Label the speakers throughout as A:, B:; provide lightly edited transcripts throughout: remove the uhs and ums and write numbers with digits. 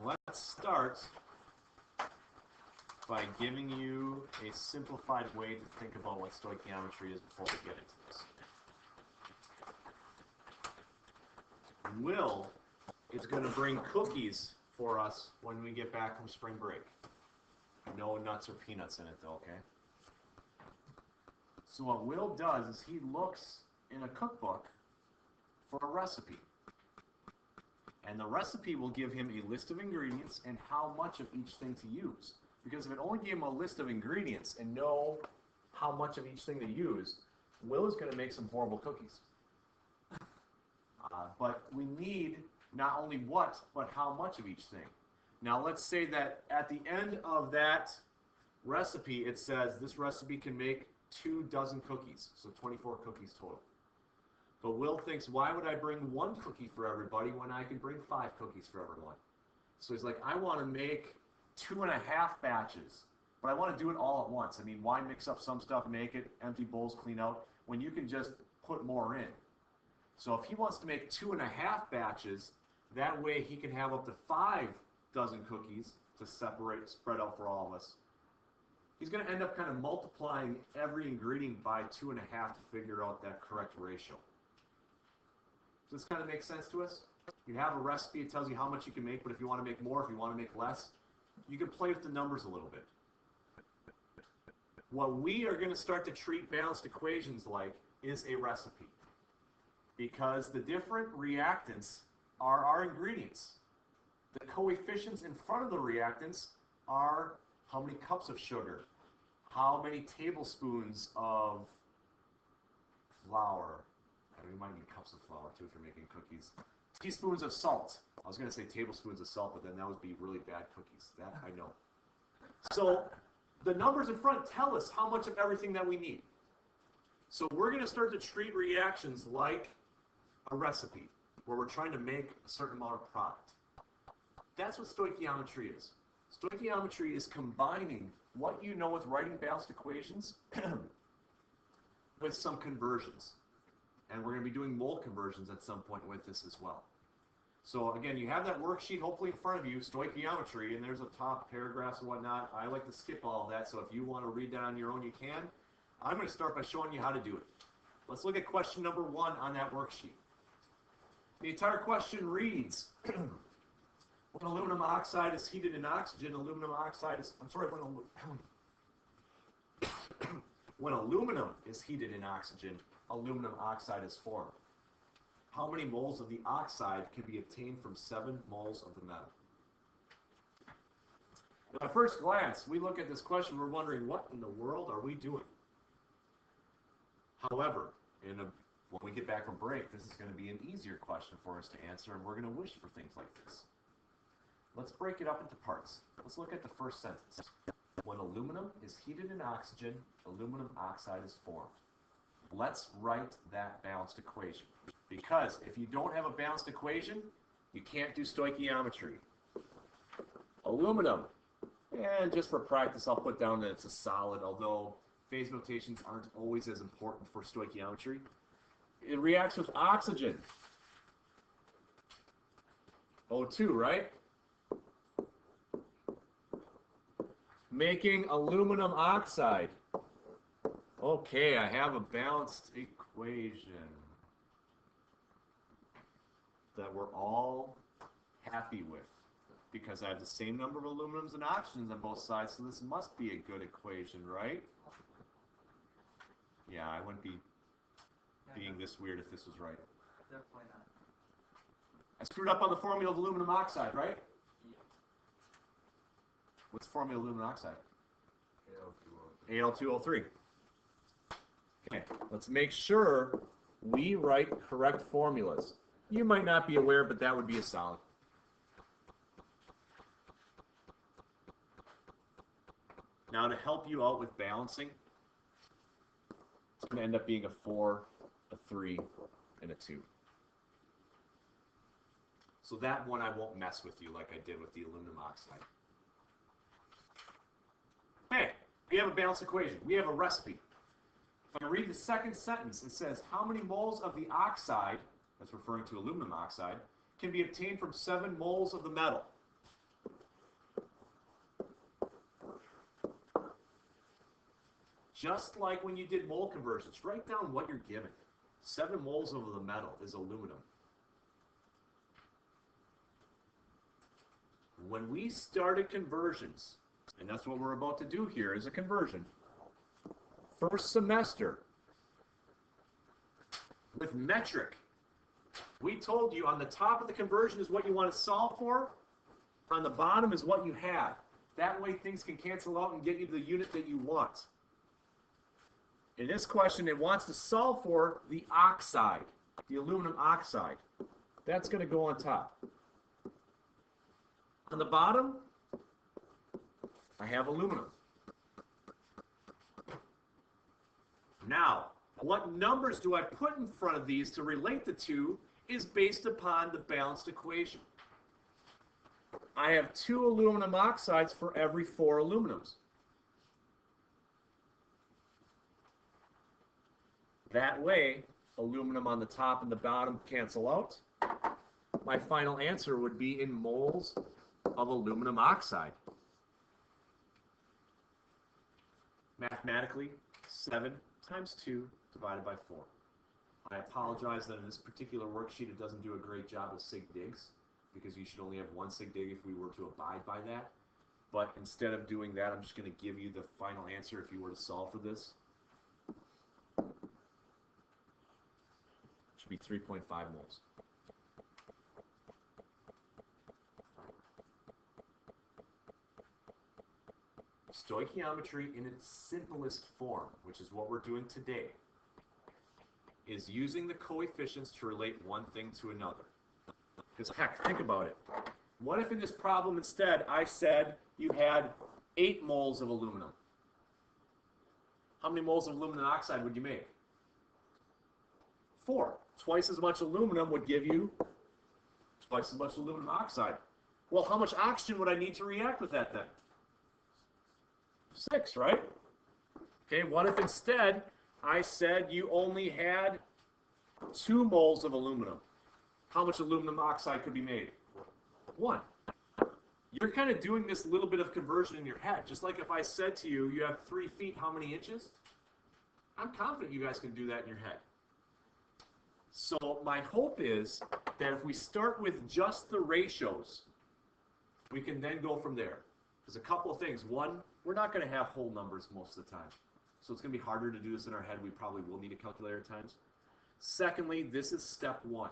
A: let's start by giving you a simplified way to think about what stoichiometry is before we get into this. Will is going to bring cookies for us when we get back from spring break. No nuts or peanuts in it though, okay? So what Will does is he looks in a cookbook for a recipe. And the recipe will give him a list of ingredients and how much of each thing to use. Because if it only gave him a list of ingredients and know how much of each thing to use, Will is going to make some horrible cookies. But we need not only what, but how much of each thing. Now let's say that at the end of that recipe, it says this recipe can make 2 dozen cookies, so 24 cookies total. But Will thinks, why would I bring 1 cookie for everybody when I can bring 5 cookies for everyone? So he's like, I want to make 2.5 batches, but I want to do it all at once. I mean, why mix up some stuff, make it, empty bowls, clean out, when you can just put more in? So if he wants to make 2.5 batches, that way he can have up to 5 dozen cookies to spread out for all of us. He's going to end up kind of multiplying every ingredient by 2.5 to figure out that correct ratio. Does this kind of make sense to us? You have a recipe, it tells you how much you can make, but if you want to make more, if you want to make less, you can play with the numbers a little bit. What we are going to start to treat balanced equations like is a recipe, because the different reactants are our ingredients. The coefficients in front of the reactants are how many cups of sugar, how many tablespoons of flour. You might need cups of flour too if you're making cookies. Teaspoons of salt. I was going to say tablespoons of salt, but then that would be really bad cookies. That I know. So the numbers in front tell us how much of everything that we need. So we're going to start to treat reactions like a recipe, where we're trying to make a certain amount of product. That's what stoichiometry is. Stoichiometry is combining what you know with writing balanced equations with some conversions. And we're going to be doing mole conversions at some point with this as well. So again, you have that worksheet hopefully in front of you, stoichiometry, and there's a top paragraphs and whatnot. I like to skip all of that, so if you want to read that on your own, you can. I'm going to start by showing you how to do it. Let's look at question number 1 on that worksheet. The entire question reads, when aluminum oxide is heated in oxygen, aluminum oxide is, when aluminum is heated in oxygen, aluminum oxide is formed. How many moles of the oxide can be obtained from 7 moles of the metal? Now, at first glance, we look at this question, we're wondering, what in the world are we doing? However, when we get back from break, this is going to be an easier question for us to answer, and we're going to wish for things like this. Let's break it up into parts. Let's look at the first sentence. When aluminum is heated in oxygen, aluminum oxide is formed. Let's write that balanced equation. Because if you don't have a balanced equation, you can't do stoichiometry. Aluminum. And just for practice, I'll put down that it's a solid, although phase notations aren't always as important for stoichiometry. It reacts with oxygen. O2, right? Making aluminum oxide. Okay, I have a balanced equation that we're all happy with, because I have the same number of aluminums and oxygens on both sides, so this must be a good equation, right? Yeah, I wouldn't be being this weird if this was right.
B: Definitely not.
A: I screwed up on the formula of aluminum oxide, right?
B: Yeah.
A: What's the formula of aluminum oxide?
B: Al2O3.
A: Al2O3. Okay, let's make sure we write correct formulas. You might not be aware, but that would be a solid. Now, to help you out with balancing, it's going to end up being a 4, a 3, and a 2. So that one I won't mess with you like I did with the aluminum oxide. Okay, we have a balanced equation. We have a recipe. If I read the second sentence, it says, how many moles of the oxide, that's referring to aluminum oxide, can be obtained from 7 moles of the metal? Just like when you did mole conversions, write down what you're given. 7 moles of the metal is aluminum. When we started conversions, and that's what we're about to do here is a conversion, first semester, with metric, we told you on the top of the conversion is what you want to solve for, on the bottom is what you have. That way things can cancel out and get you to the unit that you want. In this question, it wants to solve for the oxide, the aluminum oxide. That's going to go on top. On the bottom, I have aluminum. Now, what numbers do I put in front of these to relate the two is based upon the balanced equation. I have 2 aluminum oxides for every 4 aluminums. That way, aluminum on the top and the bottom cancel out. My final answer would be in moles of aluminum oxide. Mathematically, 7 times 2 divided by 4. I apologize that in this particular worksheet it doesn't do a great job of sig digs, because you should only have 1 sig dig if we were to abide by that. But instead of doing that, I'm just going to give you the final answer if you were to solve for this. It should be 3.5 moles. Stoichiometry in its simplest form, which is what we're doing today, is using the coefficients to relate one thing to another. Because heck, think about it. What if in this problem instead I said you had 8 moles of aluminum? How many moles of aluminum oxide would you make? 4. Twice as much aluminum would give you twice as much aluminum oxide. Well, how much oxygen would I need to react with that then? 6, right? Okay, what if instead I said you only had 2 moles of aluminum? How much aluminum oxide could be made? 1. You're kind of doing this little bit of conversion in your head. Just like if I said to you, you have 3 feet, how many inches? I'm confident you guys can do that in your head. So my hope is that if we start with just the ratios, we can then go from there. There's a couple of things. One, we're not going to have whole numbers most of the time. So it's going to be harder to do this in our head. We probably will need a calculator at times. Secondly, this is step 1,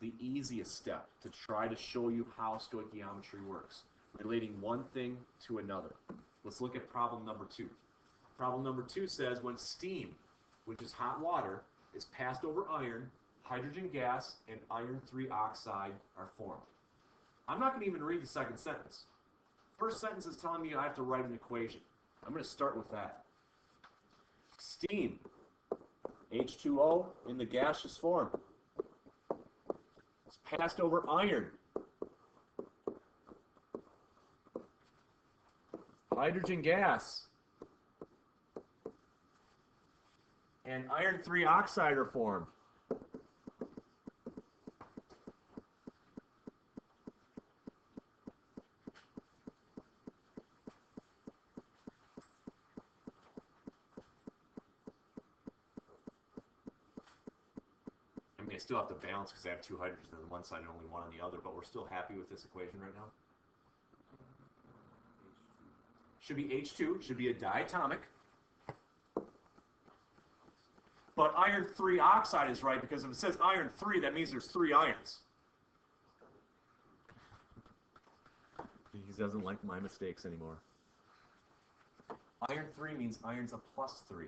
A: the easiest step to try to show you how stoichiometry works, relating one thing to another. Let's look at problem number 2. Problem number 2 says when steam, which is hot water, is passed over iron, hydrogen gas and iron 3 oxide are formed. I'm not going to even read the second sentence. First sentence is telling me I have to write an equation. I'm going to start with that. Steam, H2O in the gaseous form. It's passed over iron. Hydrogen gas. And iron 3 oxide are formed. I mean, I still have to balance because I have 2 hydrogens on one side and only 1 on the other, but we're still happy with this equation right now. Should be H2, should be a diatomic. But iron 3 oxide is right because if it says iron 3, that means there's 3 irons. He doesn't like my mistakes anymore. Iron 3 means iron's a +3.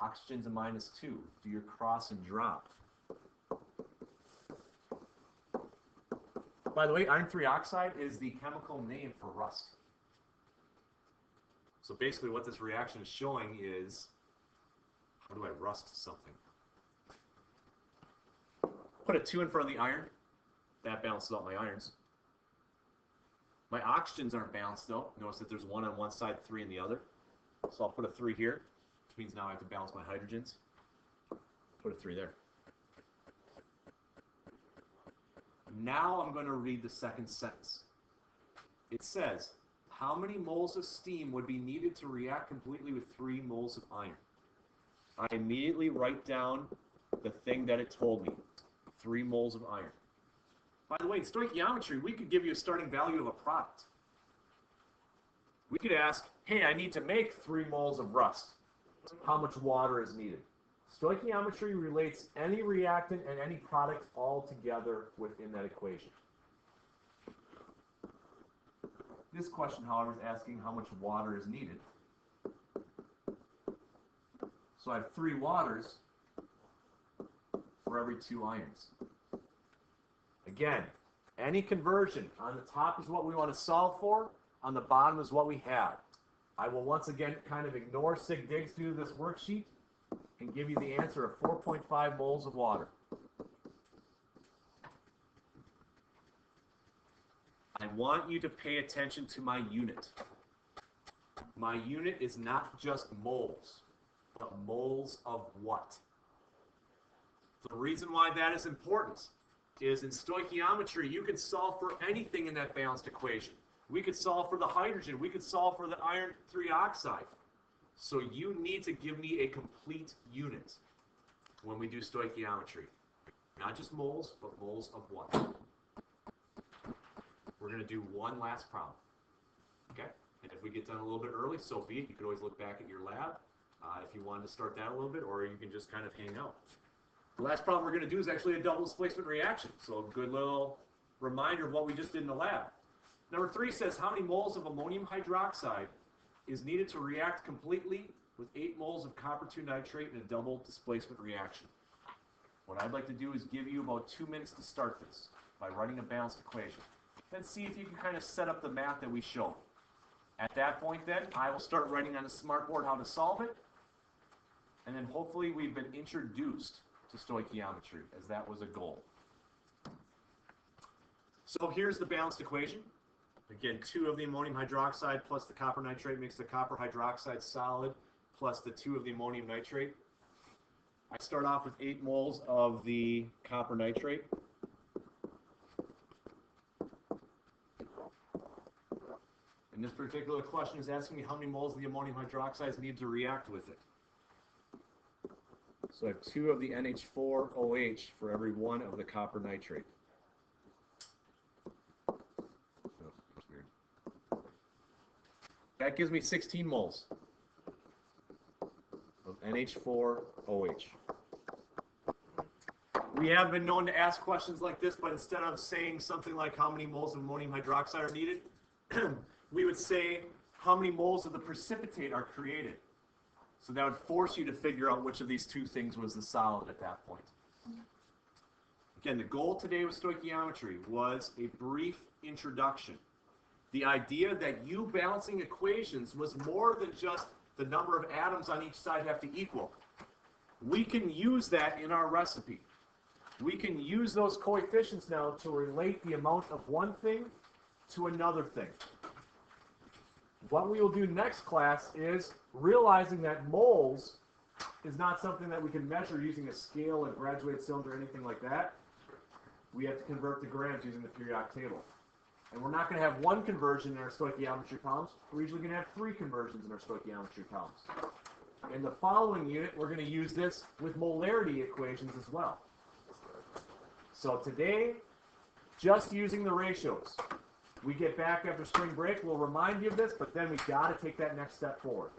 A: Oxygen's a -2. Do your cross and drop. By the way, iron 3 oxide is the chemical name for rust. So basically what this reaction is showing is, how do I rust something? Put a 2 in front of the iron. That balances out my irons. My oxygens aren't balanced though. Notice that there's 1 on one side, 3 on the other. So I'll put a 3 here, which means now I have to balance my hydrogens. Put a 3 there. Now I'm going to read the second sentence. It says, how many moles of steam would be needed to react completely with 3 moles of iron? I immediately write down the thing that it told me, 3 moles of iron. By the way, in stoichiometry, we could give you a starting value of a product. We could ask, hey, I need to make 3 moles of rust. How much water is needed? Stoichiometry relates any reactant and any product all together within that equation. This question, however, is asking how much water is needed. So I have 3 waters for every 2 ions. Again, any conversion on the top is what we want to solve for, on the bottom is what we had. I will once again kind of ignore sig digs due to this worksheet and give you the answer of 4.5 moles of water. I want you to pay attention to my unit. My unit is not just moles, but moles of what? The reason why that is important is in stoichiometry, you can solve for anything in that balanced equation. We could solve for the hydrogen. We could solve for the iron 3 oxide. So you need to give me a complete unit when we do stoichiometry. Not just moles, but moles of what? We're going to do one last problem. Okay? And if we get done a little bit early, so be it. You could always look back at your lab if you wanted to start that a little bit, or you can just kind of hang out. The last problem we're going to do is actually a double displacement reaction. So a good little reminder of what we just did in the lab. Number 3 says how many moles of ammonium hydroxide is needed to react completely with 8 moles of copper 2 nitrate in a double displacement reaction. What I'd like to do is give you about 2 minutes to start this by writing a balanced equation. Then see if you can kind of set up the math that we showed. At that point then, I will start writing on a smartboard how to solve it. And then hopefully we've been introduced to stoichiometry, as that was a goal. So here's the balanced equation. Again, 2 of the ammonium hydroxide plus the copper nitrate makes the copper hydroxide solid plus the 2 of the ammonium nitrate. I start off with 8 moles of the copper nitrate. And this particular question is asking me how many moles of the ammonium hydroxide is needed to react with it. So I have 2 of the NH4OH for every 1 of the copper nitrate. That gives me 16 moles of NH4OH. We have been known to ask questions like this, but instead of saying something like how many moles of ammonium hydroxide are needed, we would say how many moles of the precipitate are created. So that would force you to figure out which of these 2 things was the solid at that point. Again, the goal today with stoichiometry was a brief introduction. The idea that you balancing equations was more than just the number of atoms on each side have to equal. We can use that in our recipe. We can use those coefficients now to relate the amount of one thing to another thing. What we will do next class is realizing that moles is not something that we can measure using a scale, a graduated cylinder, or anything like that. We have to convert to grams using the periodic table. And we're not going to have 1 conversion in our stoichiometry problems. We're usually going to have 3 conversions in our stoichiometry problems. In the following unit, we're going to use this with molarity equations as well. So today, just using the ratios. We get back after spring break, we'll remind you of this, but then we've got to take that next step forward.